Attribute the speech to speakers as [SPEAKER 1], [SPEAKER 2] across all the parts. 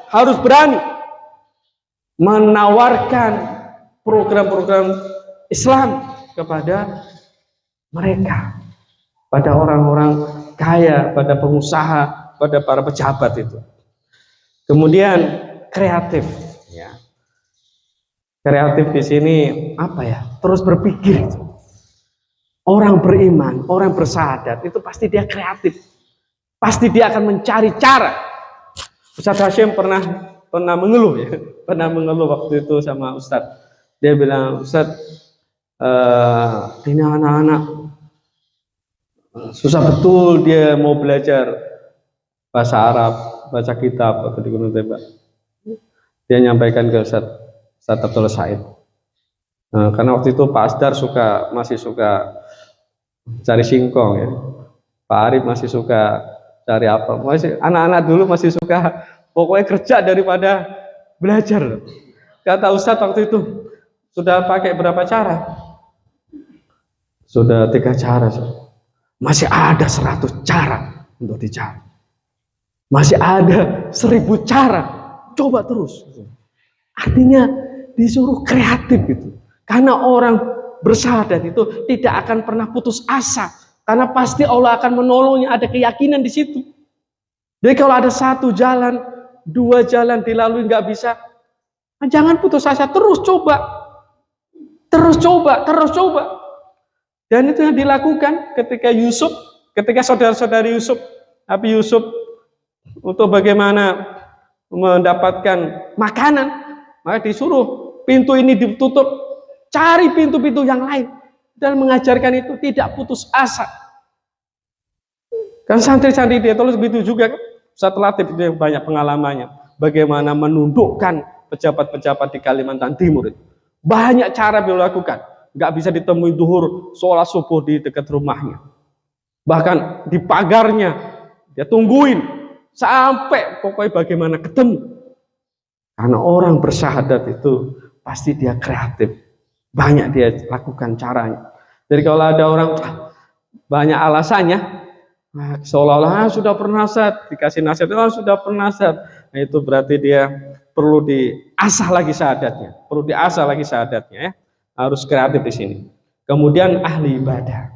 [SPEAKER 1] harus berani menawarkan program-program Islam kepada mereka, pada orang-orang kaya, pada pengusaha, pada para pejabat itu. Kemudian kreatif, ya. Kreatif di sini apa ya? Terus berpikir. Orang beriman, orang bersyahadat itu pasti dia kreatif, pasti dia akan mencari cara. Ustaz Hashim pernah mengeluh ya, pernah mengeluh waktu itu sama Ustaz. Dia bilang, Ustaz, ini anak-anak susah betul dia mau belajar bahasa Arab, baca kitab atau di Gunung Tembak. Dia nyampaikan ke Ustaz Abdullah Said. Karena waktu itu Pak Asdar masih suka cari singkong ya. Pak Arif masih suka cari apa? Anak-anak dulu masih suka pokoknya kerja daripada belajar. Kata Ustaz waktu itu, sudah pakai berapa cara? Sudah 3 cara. Masih ada 100 cara untuk dicari. Masih ada 1000 cara. Coba terus. Artinya disuruh kreatif gitu. Karena orang bersyahadat itu tidak akan pernah putus asa, karena pasti Allah akan menolongnya, ada keyakinan di situ. Jadi kalau ada 1 jalan, 2 jalan dilalui nggak bisa, jangan putus asa, terus coba. Dan itu yang dilakukan ketika saudara-saudari Yusuf, Nabi Yusuf, untuk bagaimana mendapatkan makanan, maka disuruh pintu ini ditutup, cari pintu-pintu yang lain, dan mengajarkan itu tidak putus asa. Kan santri-santri dia terus begitu juga kan. Ustaz Latif itu banyak pengalamannya, bagaimana menundukkan pejabat-pejabat di Kalimantan Timur. Banyak cara beliau lakukan, nggak bisa ditemui duhur sholat subuh di dekat rumahnya, bahkan di pagarnya dia tungguin sampai pokoknya bagaimana ketemu. Karena orang bersyahadat itu pasti dia kreatif, banyak dia lakukan caranya. Jadi kalau ada orang banyak alasannya, seolah-olah sudah pernah nasihat, dikasih nasihat, sudah pernah nasihat. Nah, itu berarti dia perlu diasah lagi syahadatnya, ya. Harus kreatif di sini. Kemudian ahli ibadah.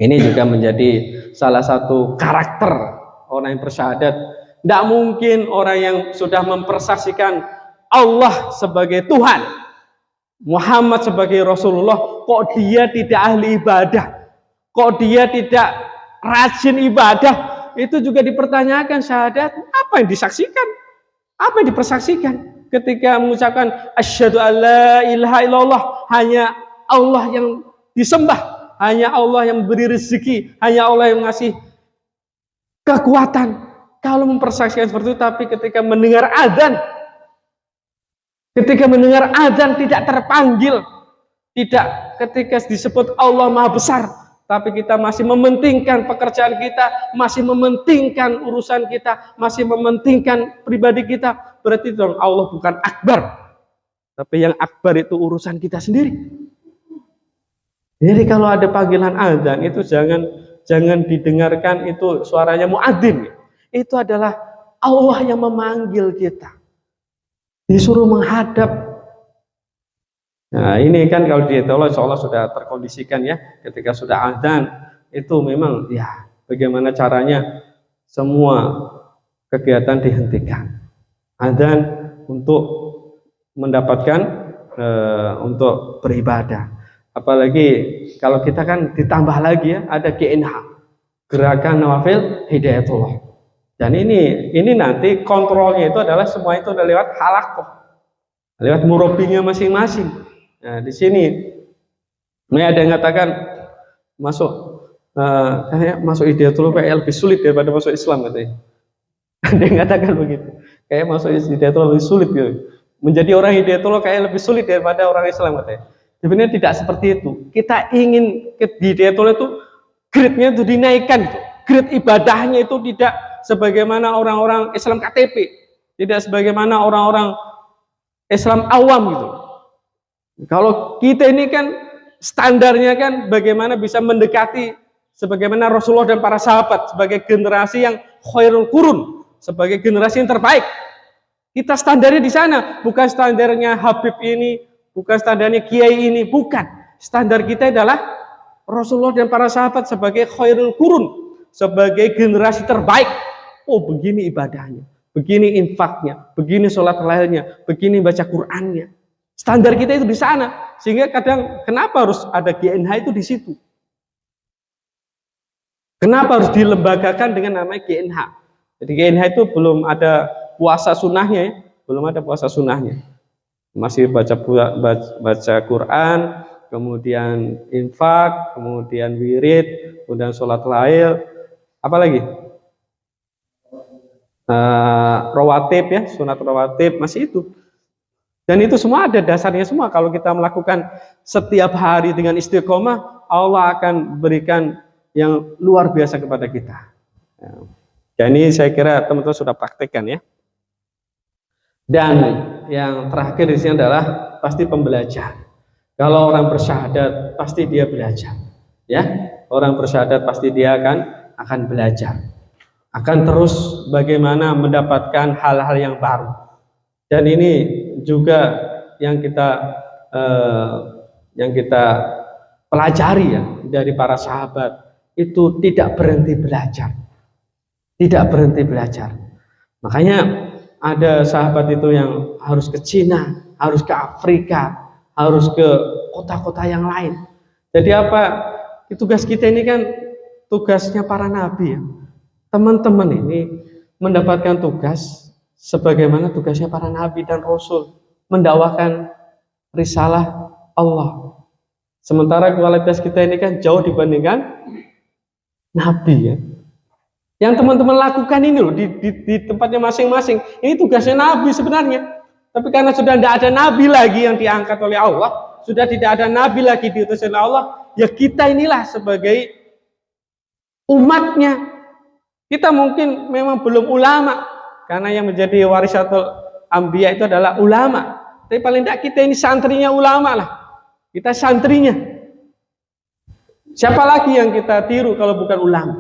[SPEAKER 1] Ini juga menjadi salah satu karakter orang yang bersyahadat. Tidak mungkin orang yang sudah mempersaksikan Allah sebagai Tuhan, Muhammad sebagai Rasulullah, kok dia tidak ahli ibadah, kok dia tidak rajin ibadah. Itu juga dipertanyakan syahadat. Apa yang disaksikan? Apa yang dipersaksikan? Ketika mengucapkan asyhadu alla ilaha illallah, hanya Allah yang disembah, hanya Allah yang memberi rezeki, hanya Allah yang ngasih kekuatan. Kalau mempersaksikan seperti itu, tapi ketika mendengar azan tidak terpanggil, tidak ketika disebut Allah Maha Besar, tapi kita masih mementingkan pekerjaan kita, masih mementingkan urusan kita, masih mementingkan pribadi kita, berarti dong Allah bukan akbar, tapi yang akbar itu urusan kita sendiri. Jadi kalau ada panggilan azan itu jangan didengarkan itu suaranya muadzin. Itu adalah Allah yang memanggil kita, disuruh menghadap. Nah, ini kan kalau di Allah insya Allah sudah terkondisikan ya, ketika sudah azan itu memang ya bagaimana caranya semua kegiatan dihentikan. Azan untuk mendapatkan untuk beribadah. Apalagi kalau kita kan ditambah lagi ya, ada GNH, Gerakan Nawafil Hidayatullah. Dan ini nanti kontrolnya itu adalah semua itu udah lewat halakoh, lewat murabinya masing-masing. Nah, di sini ada yang mengatakan kayak masuk Hidayatullah kayak lebih sulit daripada masuk Islam katanya. Ada yang mengatakan begitu. Kayak masuk Hidayatullah lebih sulit gitu. Menjadi orang Hidayatullah kayak lebih sulit daripada orang Islam katanya. Sebenarnya tidak seperti itu. Kita ingin Hidayatullah itu grade-nya itu dinaikkan gitu. Grade ibadahnya itu tidak sebagaimana orang-orang Islam KTP, tidak sebagaimana orang-orang Islam awam gitu. Kalau kita ini kan standarnya kan bagaimana bisa mendekati sebagaimana Rasulullah dan para sahabat sebagai generasi yang khairul qurun, sebagai generasi yang terbaik. Kita standarnya di sana, bukan standarnya Habib ini, bukan standarnya Kiai ini, bukan. Standar kita adalah Rasulullah dan para sahabat sebagai khairul qurun, sebagai generasi terbaik. Oh, begini ibadahnya, begini infaknya, begini sholat lailnya, begini baca Qur'annya. Standar kita itu di sana, sehingga kadang kenapa harus ada GNH itu di situ? Kenapa harus dilembagakan dengan namanya GNH? Jadi GNH itu belum ada puasa sunnahnya ya, belum ada puasa sunnahnya. Masih baca Quran, kemudian infak, kemudian wirid, kemudian sholat lail, apa lagi? Rawatib ya, sunat rawatib, masih itu. Dan itu semua ada dasarnya semua. Kalau kita melakukan setiap hari dengan istiqomah, Allah akan berikan yang luar biasa kepada kita. Ya, ini saya kira teman-teman sudah praktekkan ya. Dan yang terakhir di sini adalah pasti pembelajar. Kalau orang bersyahadat pasti dia belajar, ya. Orang bersyahadat pasti dia akan belajar, akan terus bagaimana mendapatkan hal-hal yang baru. Dan ini juga yang kita pelajari ya dari para sahabat, itu tidak berhenti belajar, tidak berhenti belajar. Makanya ada sahabat itu yang harus ke Cina, harus ke Afrika, harus ke kota-kota yang lain. Jadi apa? Tugas kita ini kan tugasnya para nabi ya. Teman-teman ini mendapatkan tugas sebagaimana tugasnya para nabi dan rasul, mendakwakan risalah Allah. Sementara kualitas kita ini kan jauh dibandingkan nabi ya. Yang teman-teman lakukan ini loh di tempatnya masing-masing, ini tugasnya nabi sebenarnya. Tapi karena sudah tidak ada nabi lagi yang diangkat oleh Allah, sudah tidak ada nabi lagi diutus oleh Allah, ya kita inilah sebagai umatnya. Kita mungkin memang belum ulama, karena yang menjadi warisatul anbiya itu adalah ulama. Tapi paling tidak kita ini santrinya ulama lah. Kita santrinya. Siapa lagi yang kita tiru kalau bukan ulama?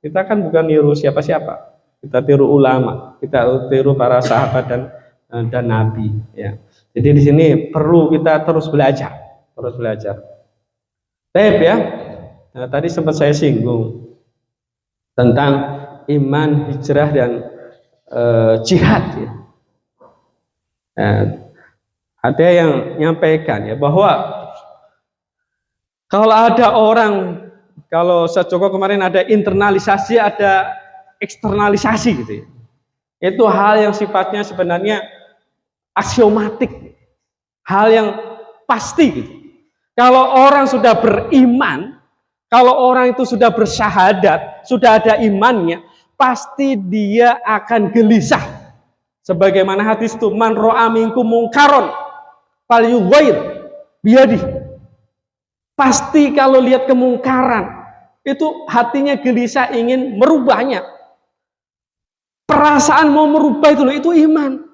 [SPEAKER 1] Kita kan bukan niru siapa-siapa. Kita tiru ulama, kita tiru para sahabat dan nabi. Ya. Jadi di sini perlu kita terus belajar, terus belajar. Baik ya. Nah, tadi sempat saya singgung tentang iman, hijrah dan jihad. Ya. Nah, ada yang menyampaikan ya bahwa kalau ada orang, kalau sejoko kemarin ada internalisasi, ada eksternalisasi gitu ya. Itu hal yang sifatnya sebenarnya aksiomatik, hal yang pasti gitu. Kalau orang sudah beriman, kalau orang itu sudah bersyahadat, sudah ada imannya, pasti dia akan gelisah. Sebagaimana hadis itu, man ra'a minkum mungkaron falyughayyir biyadihi. Pasti kalau lihat kemungkaran, itu hatinya gelisah ingin merubahnya. Perasaan mau merubah itu iman.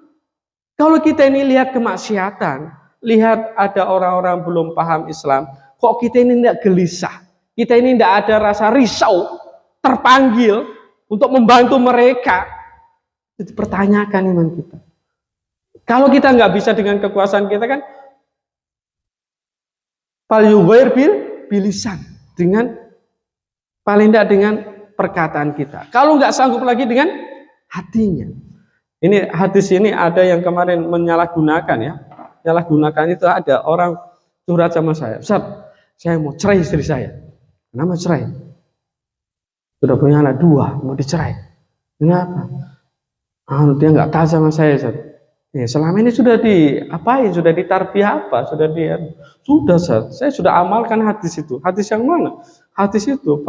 [SPEAKER 1] Kalau kita ini lihat kemaksiatan, lihat ada orang-orang belum paham Islam, kok kita ini tidak gelisah, kita ini tidak ada rasa risau, terpanggil untuk membantu mereka. Itu pertanyakan iman kita. Kalau kita nggak bisa dengan kekuasaan kita kan, falyughayyir bilisan, dengan paling tidak dengan perkataan kita. Kalau nggak sanggup lagi dengan hatinya. Ini hadis ini ada yang kemarin menyalahgunakan ya. Menyalahgunakan itu ada orang curhat sama saya. Ustaz, saya mau cerai istri saya. Kenapa cerai? Sudah punya anak 2, mau dicerai. Kenapa? Dia nggak taat sama saya, Ustaz. Ya, selama ini sudah diapain? Sudah ditarbiyah apa? Sudah, saya sudah amalkan hadis itu. Hadis yang mana? Hadis itu,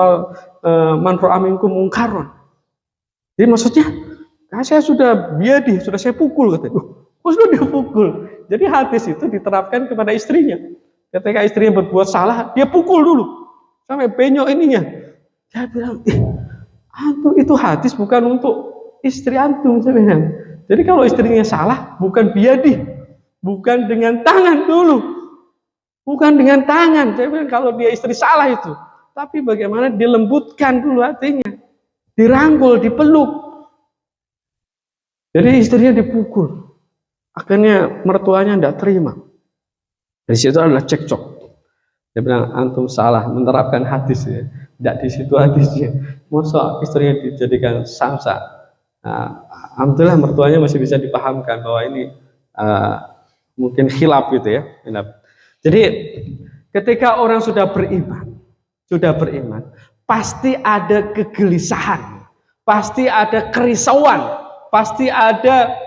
[SPEAKER 1] man ra'a minkum mungkaron. Jadi maksudnya, saya sudah biadi, sudah saya pukul katanya. Sudah dia pukul. Jadi hadis itu diterapkan kepada istrinya. Ketika istrinya berbuat salah, dia pukul dulu sampai penyok ininya. Saya bilang, antum itu hadis bukan untuk istri antum sebenarnya. Jadi kalau istrinya salah, bukan biadi, bukan dengan tangan dulu, bukan dengan tangan. Saya bilang kalau dia istri salah itu, tapi bagaimana dilembutkan dulu hatinya, dirangkul, dipeluk. Jadi istrinya dipukul. Akhirnya mertuanya tidak terima. Dari situ adalah cekcok. Dia bilang, antum salah menerapkan hadis ya. Tidak di situ hadisnya. Masa istrinya dijadikan samsa. Nah, alhamdulillah mertuanya masih bisa dipahamkan bahwa ini mungkin khilaf gitu ya. Jadi ketika orang sudah beriman, pasti ada kegelisahan, pasti ada kerisauan, pasti ada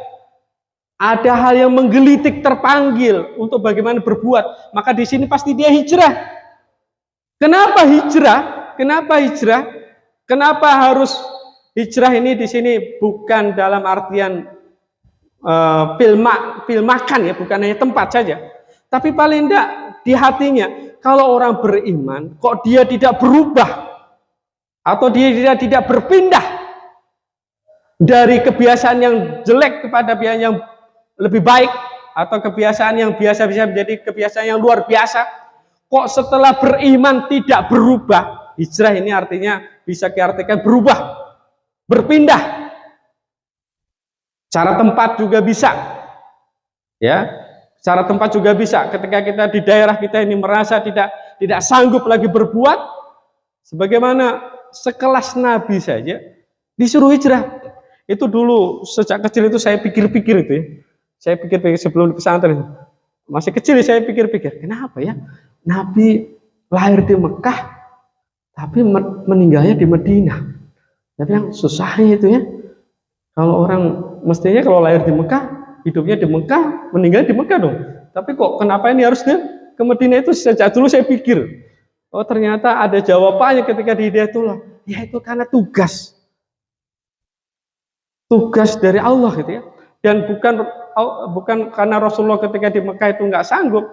[SPEAKER 1] hal yang menggelitik, terpanggil untuk bagaimana berbuat. Maka di sini pasti dia hijrah. Kenapa hijrah? Kenapa hijrah? Kenapa harus hijrah? Ini di sini bukan dalam artian makan ya, bukan hanya tempat saja. Tapi paling tidak di hatinya, kalau orang beriman, kok dia tidak berubah atau dia tidak berpindah dari kebiasaan yang jelek kepada kebiasaan yang lebih baik, atau kebiasaan yang biasa bisa menjadi kebiasaan yang luar biasa, kok setelah beriman tidak berubah. Hijrah ini artinya bisa diartikan berubah, berpindah. Cara tempat juga bisa, ya. Cara tempat juga bisa. Ketika kita di daerah kita ini merasa tidak sanggup lagi berbuat, sebagaimana sekelas Nabi saja disuruh hijrah. Itu dulu sejak kecil itu saya pikir-pikir itu ya. Saya pikir-pikir sebelum di pesantren, masih kecil saya pikir-pikir, kenapa ya Nabi lahir di Mekah tapi meninggalnya di Madinah. Tapi yang susahnya itu ya, kalau orang mestinya kalau lahir di Mekah, hidupnya di Mekah, meninggal di Mekah dong. Tapi kok kenapa ini harus ke Madinah? Itu sejak dulu saya pikir. Oh ternyata ada jawabannya ketika di Hidayatullah. Ya itu karena tugas dari Allah gitu ya. Dan bukan karena Rasulullah ketika di Mekah itu nggak sanggup.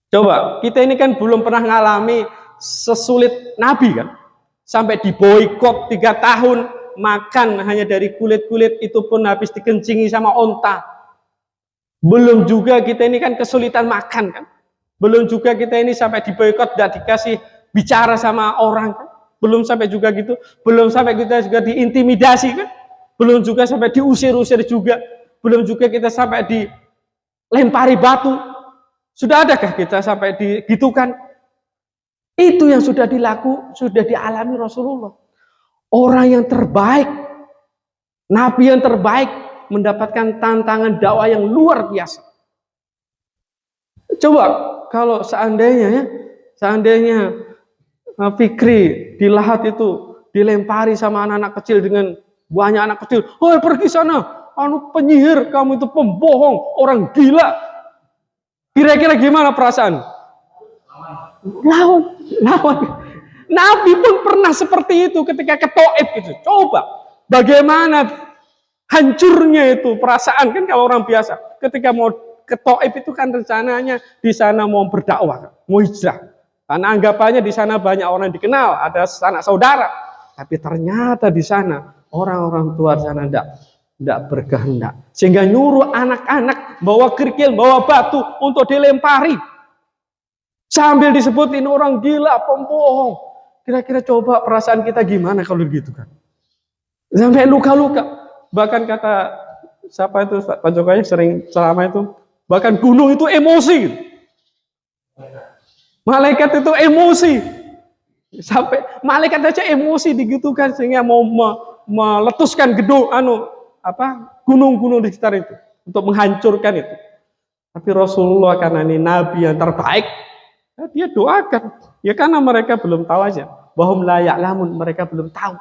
[SPEAKER 1] Coba kita ini kan belum pernah ngalami sesulit Nabi kan, sampai diboikot 3 tahun, makan hanya dari kulit-kulit, itu pun habis dikencingi sama onta. Belum juga kita ini kan kesulitan makan kan, belum juga kita ini sampai diboikot, tidak dikasih bicara sama orang kan, belum sampai juga gitu, belum sampai kita juga diintimidasi kan, belum juga sampai diusir-usir juga, belum juga kita sampai dilempari batu. Sudah adakah kita sampai digitukan? Itu yang sudah dialami Rasulullah. Orang yang terbaik, Nabi yang terbaik, mendapatkan tantangan dakwah yang luar biasa. Coba kalau seandainya Fikri di Lahat itu dilempari sama anak-anak kecil dengan banyak anak kecil, "Hoi pergi sana, penyihir, kamu itu pembohong, orang gila." Kira-kira gimana perasaan? Lawan. Nabi pun pernah seperti itu ketika ke Taif itu. Coba bagaimana hancurnya itu perasaan kan kalau orang biasa ketika mau ke Taif itu kan rencananya di sana mau berdakwah, mau hijrah. Karena anggapannya di sana banyak orang yang dikenal, ada sanak saudara. Tapi ternyata di sana orang-orang tua di sana tidak berkehendak, sehingga nyuruh anak-anak bawa kerikil, bawa batu untuk dilempari. Sambil disebutin orang gila, pembohong. Kira-kira coba perasaan kita gimana kalau gitu kan? Sampai luka-luka. Bahkan kata siapa itu Pak Jokowi sering ceramah itu, bahkan gunung itu emosi. Malaikat itu emosi. Sampai malaikat aja emosi digitukan sehingga mau meletuskan gunung-gunung di sekitar itu untuk menghancurkan itu. Tapi Rasulullah karena ini Nabi yang terbaik, dia doakan. Ya karena mereka belum tahu aja. Bahum la ya'lamun, mereka belum tahu.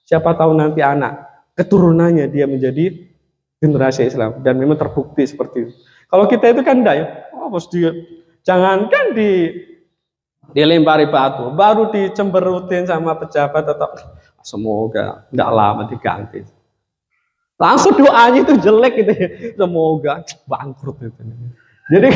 [SPEAKER 1] Siapa tahu nanti anak keturunannya dia menjadi generasi Islam, dan memang terbukti seperti itu. Kalau kita itu kan enggak ya. Jangankan dilempari batu, baru dicemberutin sama pejabat atau semoga enggak lama diganti. Langsung doanya itu jelek gitu ya. Semoga bangkrut itu. Jadi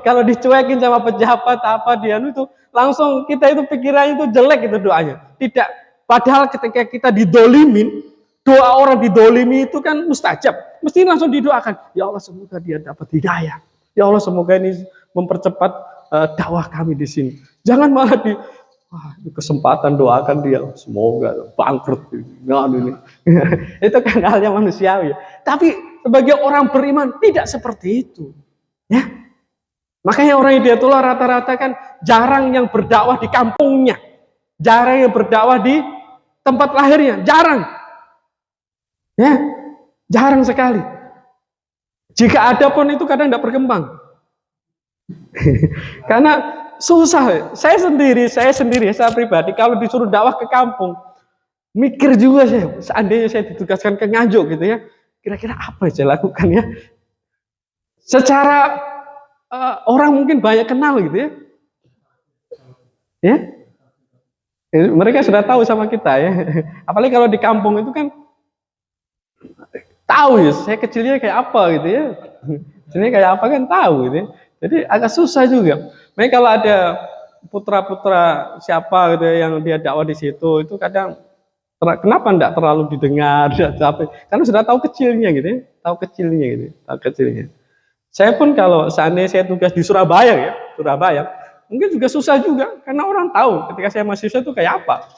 [SPEAKER 1] kalau dicuekin sama pejabat dia itu langsung kita itu pikirannya itu jelek itu doanya. Tidak, padahal ketika kita didolimin, doa orang didolimi itu kan mustajab. Mesti langsung didoakan, ya Allah semoga dia dapat hidayah. Ya Allah semoga ini mempercepat dakwah kami di sini. Jangan malah Wah, ini kesempatan, doakan dia, semoga bangkrut. Nggak, ini. Itu kan halnya manusiawi. Tapi sebagai orang beriman tidak seperti itu. Ya, makanya orang Hidayatullah rata-rata kan jarang yang berdakwah di kampungnya, jarang yang berdakwah di tempat lahirnya, jarang. Ya, jarang sekali. Jika ada pun itu kadang tidak berkembang. Karena susah. Saya pribadi kalau disuruh dakwah ke kampung, mikir juga saya, seandainya saya ditugaskan ke Nganjuk gitu ya, kira-kira apa yang saya lakukan ya? Secara orang mungkin banyak kenal gitu ya. Ya. Mereka sudah tahu sama kita ya. Apalagi kalau di kampung itu kan tahu ya, saya kecilnya kayak apa gitu ya. Kecilnya kayak apa kan tahu gitu ya. Jadi agak susah juga. Makanya kalau ada putra-putra siapa gitu ya, yang dia dakwah di situ, itu kadang kenapa enggak terlalu didengar, capek. Karena sudah tahu kecilnya gitu ya, tahu kecilnya gitu, tahu kecilnya. Saya pun kalau seandainya saya tugas di Surabaya, mungkin juga susah juga, karena orang tahu ketika saya mahasiswa itu kayak apa.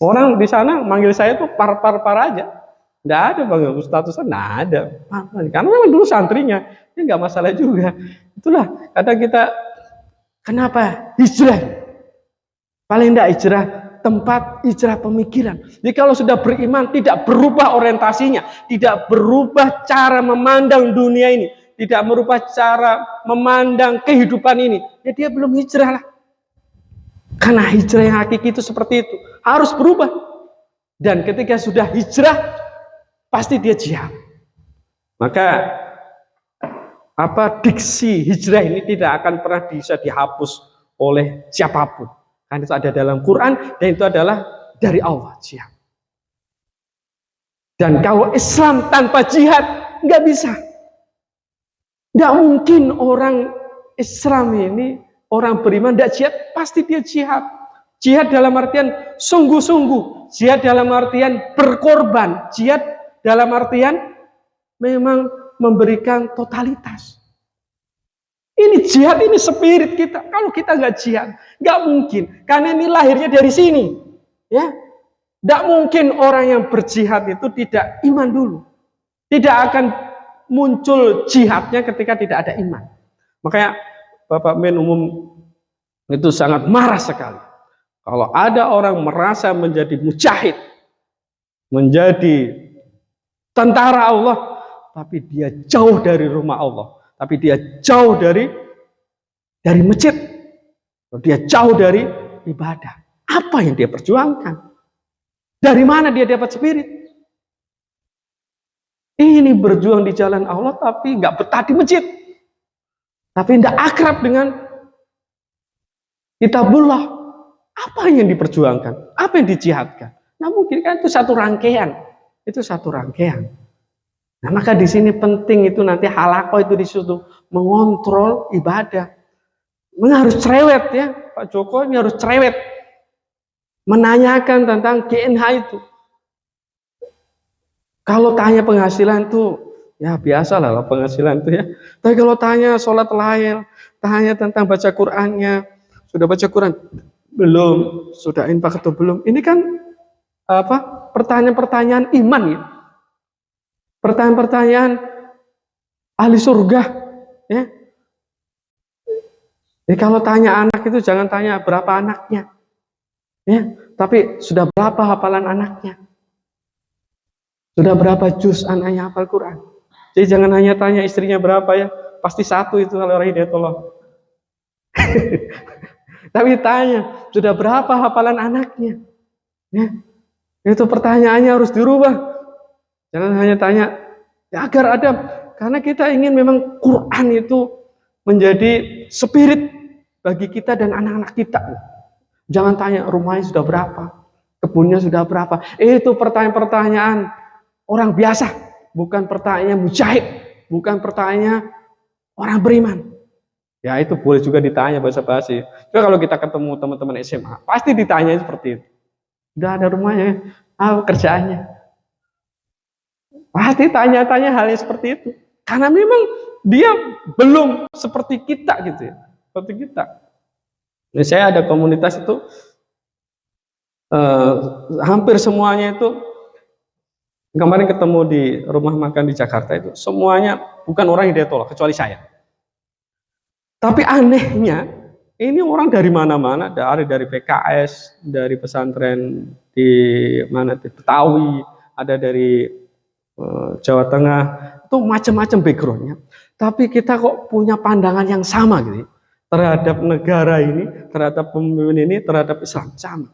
[SPEAKER 1] Orang di sana manggil saya tuh par aja. Nggak ada bang, statusnya nggak ada. Karena memang dulu santrinya, ini nggak masalah juga. Itulah kadang kita, kenapa hijrah? Paling nggak hijrah tempat, hijrah pemikiran. Jadi kalau sudah beriman tidak berubah orientasinya, tidak berubah cara memandang dunia ini, tidak merubah cara memandang kehidupan ini, ya dia belum hijrah lah. Karena hijrah yang hakiki itu seperti itu, harus berubah. Dan ketika sudah hijrah, pasti dia jihad. Maka diksi hijrah ini tidak akan pernah bisa dihapus oleh siapapun. Karena itu ada dalam Quran dan itu adalah dari Allah, jihad. Dan kalau Islam tanpa jihad nggak bisa. Nggak mungkin orang Islam ini, orang beriman tidak jihad, pasti dia jihad. Jihad dalam artian sungguh-sungguh, jihad dalam artian berkorban, jihad dalam artian memang memberikan totalitas. Ini jihad, ini spirit kita. Kalau kita nggak jihad, nggak mungkin. Karena ini lahirnya dari sini. Ya, nggak mungkin orang yang berjihad itu tidak iman dulu. Tidak akan muncul jihadnya ketika tidak ada iman. Makanya Bapak Men Umum itu sangat marah sekali. Kalau ada orang merasa menjadi mujahid, menjadi tentara Allah, tapi dia jauh dari rumah Allah, tapi dia jauh dari masjid, dia jauh dari ibadah. Apa yang dia perjuangkan? Dari mana dia dapat spirit? Ini berjuang di jalan Allah, tapi nggak betah di masjid, tapi tidak akrab dengan kitabullah. Apa yang diperjuangkan? Apa yang dijihadkan? Nah mungkin kan itu satu rangkaian. Itu satu rangkaian. Nah maka di sini penting itu nanti halakoh itu disitu mengontrol ibadah. Harus cerewet ya, Pak Joko ini harus cerewet menanyakan tentang GNH itu. Kalau tanya penghasilan itu ya biasalah penghasilan itu ya. Tapi kalau tanya sholat lahir, tanya tentang baca Qur'annya, sudah baca Quran belum, sudah infak atau belum? Ini kan pertanyaan-pertanyaan iman ya. Pertanyaan-pertanyaan ahli surga ya. Jadi kalau tanya anak itu jangan tanya berapa anaknya. Ya, tapi sudah berapa hafalan anaknya? Sudah berapa juz anaknya hafal Quran? Jadi jangan hanya tanya istrinya berapa ya, pasti satu itu kalau orang Hidayatullah. Tapi tanya, sudah berapa hafalan anaknya? Ya, itu pertanyaannya harus dirubah. Jangan hanya tanya, ya agar ada, karena kita ingin memang Quran itu menjadi spirit bagi kita dan anak-anak kita. Jangan tanya rumahnya sudah berapa, kebunnya sudah berapa. Itu pertanyaan-pertanyaan orang biasa, bukan pertanyaan mujahid, bukan pertanyaan orang beriman. Ya itu boleh juga ditanya basa-basi. Coba kalau kita ketemu teman-teman SMA, pasti ditanya seperti itu. Udah ada rumahnya, apa kerjaannya? Pasti tanya-tanya hal yang seperti itu. Karena memang dia belum seperti kita gitu ya. Seperti kita. Nah, saya ada komunitas itu hampir semuanya itu kemarin ketemu di rumah makan di Jakarta itu semuanya bukan orang Hidayatullah kecuali saya. Tapi anehnya ini orang dari mana-mana, dari PKS, dari pesantren di mana di Betawi, ada dari Jawa Tengah, itu macam-macam backgroundnya. Tapi kita kok punya pandangan yang sama gitu terhadap negara ini, terhadap pemimpin ini, terhadap Islam sama.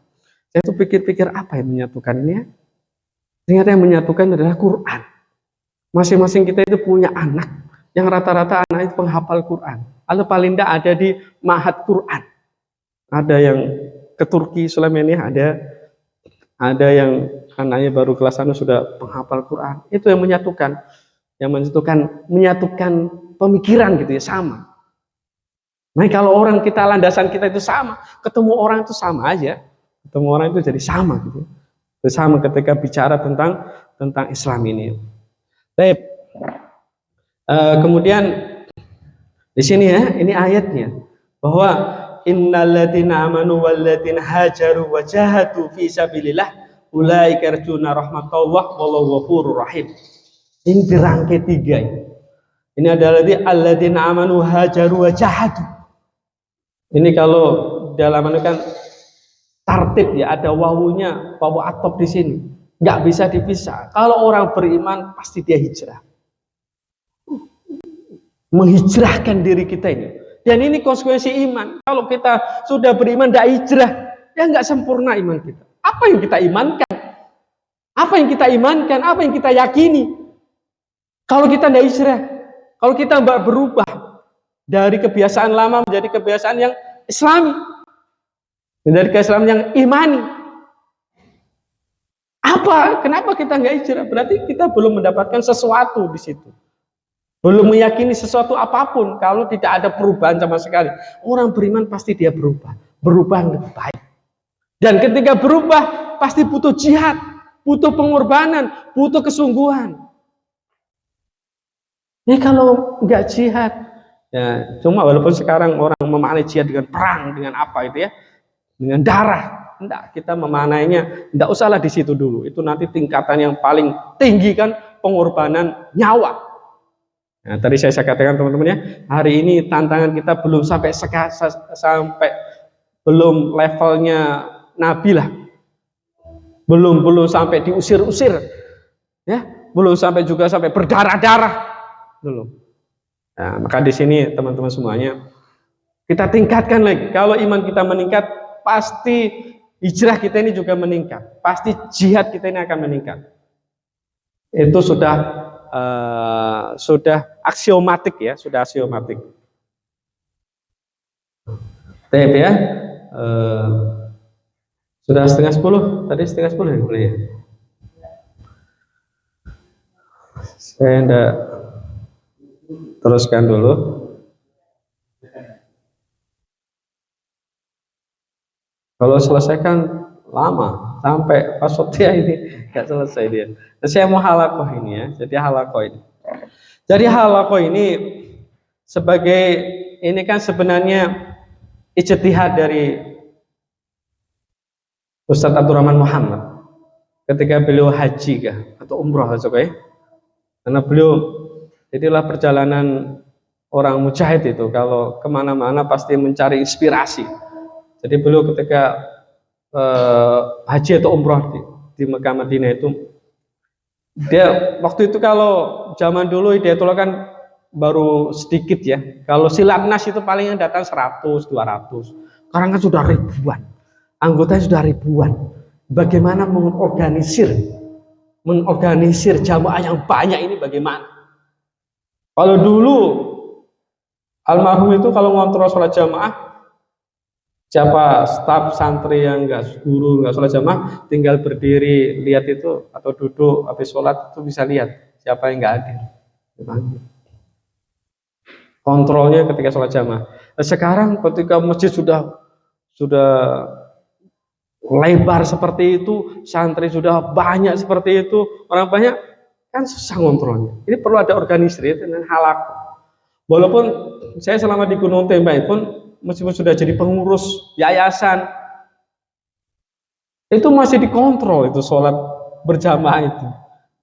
[SPEAKER 1] Saya tuh pikir-pikir apa yang menyatukan ini ya? Ternyata yang menyatukan adalah Quran. Masing-masing kita itu punya anak yang rata-rata anak itu penghafal Quran. Atau paling tidak ada di Mahat Quran. Ada yang ke Turki Sulaimania, ada yang anaknya baru kelas 1 sudah penghafal Quran. Itu yang menyatukan. Yang menyatukan pemikiran gitu ya, sama. Nah, kalau orang kita landasan kita itu sama, ketemu orang itu sama aja. Ketemu orang itu jadi sama gitu. Sama ketika bicara tentang Islam ini. Baik. Kemudian di sini ya, ini ayatnya bahwa innalladzina amanu walladzina hajaru wa jahadu fi sabilillah ulaika yarjuna rahmatallah wallahu ghafurur rahim. Ini dirangkai 3 ini. Ini adalah alladzina amanu hajaru wa jahadu. Ini kalau dalam kan tartib ya, ada wawunya, wawu atop di sini. Nggak bisa dipisah. Kalau orang beriman pasti dia hijrah. Menghijrahkan diri kita ini. Dan ini konsekuensi iman. Kalau kita sudah beriman tidak hijrah, ya nggak sempurna iman kita. Apa yang kita imankan? Apa yang kita imankan? Apa yang kita yakini? Kalau kita tidak hijrah, kalau kita nggak berubah dari kebiasaan lama menjadi kebiasaan yang Islami, dari keislaman yang imani. Kenapa kita nggak hijrah? Berarti kita belum mendapatkan sesuatu di situ. Belum meyakini sesuatu apapun kalau tidak ada perubahan sama sekali. Orang beriman pasti dia berubah. Berubah yang lebih baik. Dan ketika berubah pasti butuh jihad, butuh pengorbanan, butuh kesungguhan. Ini kalau nggak jihad, ya cuma walaupun sekarang orang memaknai jihad dengan perang, dengan apa itu ya, dengan darah. Enggak, kita memaknainya enggak usahlah di situ dulu. Itu nanti tingkatan yang paling tinggi kan pengorbanan nyawa. Nah, tadi saya katakan teman-teman ya, hari ini tantangan kita belum sampai belum levelnya Nabi lah. Belum sampai diusir-usir. Ya, belum sampai juga sampai berdarah-darah. Belum. Nah, maka di sini teman-teman semuanya kita tingkatkan lagi. Kalau iman kita meningkat, pasti hijrah kita ini juga meningkat. Pasti jihad kita ini akan meningkat. Itu sudah aksiomatik ya, sudah aksiomatik. Tep ya. Sudah 9:30, tadi 9:30 ya boleh ya. Saya enggak teruskan dulu. Kalau selesaikan lama sampai pasotnya ini nggak selesai dia. Nah, saya mau halakoh ini ya. Jadi halakoh ini. Jadi halakoh ini sebagai ini kan sebenarnya ijtihad dari Ustadz Abdurrahman Muhammad ketika beliau haji atau umroh ya. Karena beliau jadilah perjalanan orang mujahid itu kalau kemana-mana pasti mencari inspirasi. Jadi beliau ketika haji atau umroh di Mekah Madinah itu, dia waktu itu kalau zaman dulu Hidayatullah kan baru sedikit ya. Kalau Silatnas itu paling yang datang 100, 200. Sekarang kan sudah ribuan. Anggotanya sudah ribuan. Bagaimana mengorganisir jamaah yang banyak ini bagaimana? Kalau dulu almarhum itu kalau ngontrol sholat jamaah, siapa staf santri yang guru nggak sholat jamaah tinggal berdiri lihat itu atau duduk habis sholat itu bisa lihat siapa yang nggak hadir. Kontrolnya ketika sholat jamaah. Nah, sekarang ketika masjid sudah lebar seperti itu, santri sudah banyak seperti itu, orang banyak kan susah kontrolnya. Ini perlu ada organisasi dengan halak. Walaupun saya selama di Gunung Tembak pun meskipun sudah jadi pengurus yayasan, itu masih dikontrol itu sholat berjamaah itu.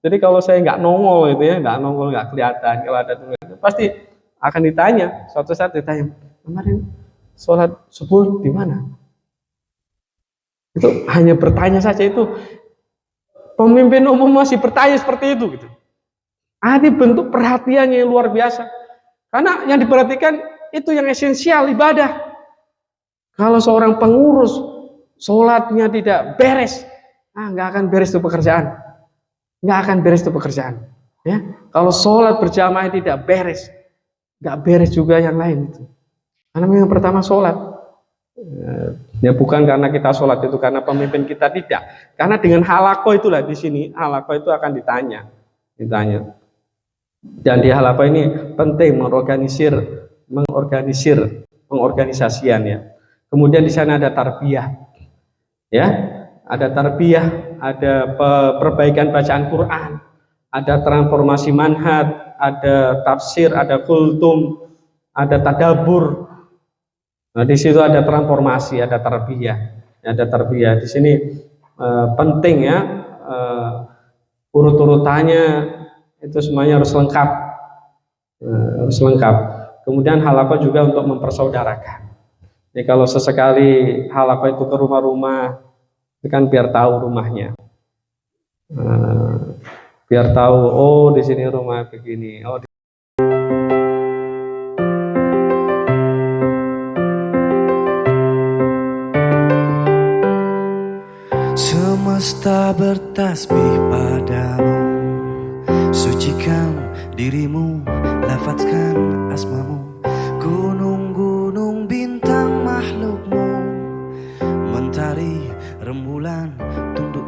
[SPEAKER 1] Jadi kalau saya nggak nongol itu ya, nggak kelihatan, kalau ada tuh itu pasti akan ditanya, suatu saat ditanya, kemarin sholat subuh di mana? Itu hanya bertanya saja itu. Pemimpin umum masih bertanya seperti itu gitu. Ada bentuk perhatiannya yang luar biasa. Karena yang diperhatikan itu yang esensial, ibadah. Kalau seorang pengurus sholatnya tidak beres, nggak akan beres itu pekerjaan. Nggak akan beres itu pekerjaan. Ya, kalau sholat berjamaah tidak beres, nggak beres juga yang lain itu. Karena yang pertama sholat. Ya bukan karena kita sholat itu karena pemimpin kita, tidak. Karena dengan halaqah itulah di sini halaqah itu akan ditanya. Dan di halaqah ini penting mengorganisir pengorganisasian ya. Kemudian di sana ada tarbiyah. Ya, ada tarbiyah, ada perbaikan bacaan Quran, ada transformasi manhaj, ada tafsir, ada kultum, ada tadabbur. Nah, di situ ada transformasi, ada tarbiyah. Di sini penting ya, urut-urutannya itu semuanya harus lengkap. Kemudian halaqah juga untuk mempersaudarakan. Jadi kalau sesekali halaqah itu ke rumah-rumah, itu kan biar tahu rumahnya, biar tahu, oh di sini rumah begini, oh.
[SPEAKER 2] Semesta bertasbih padamu, sucikan dirimu, lafazkan asmamu. Gunung-gunung bintang makhlukmu, mentari rembulan tunduk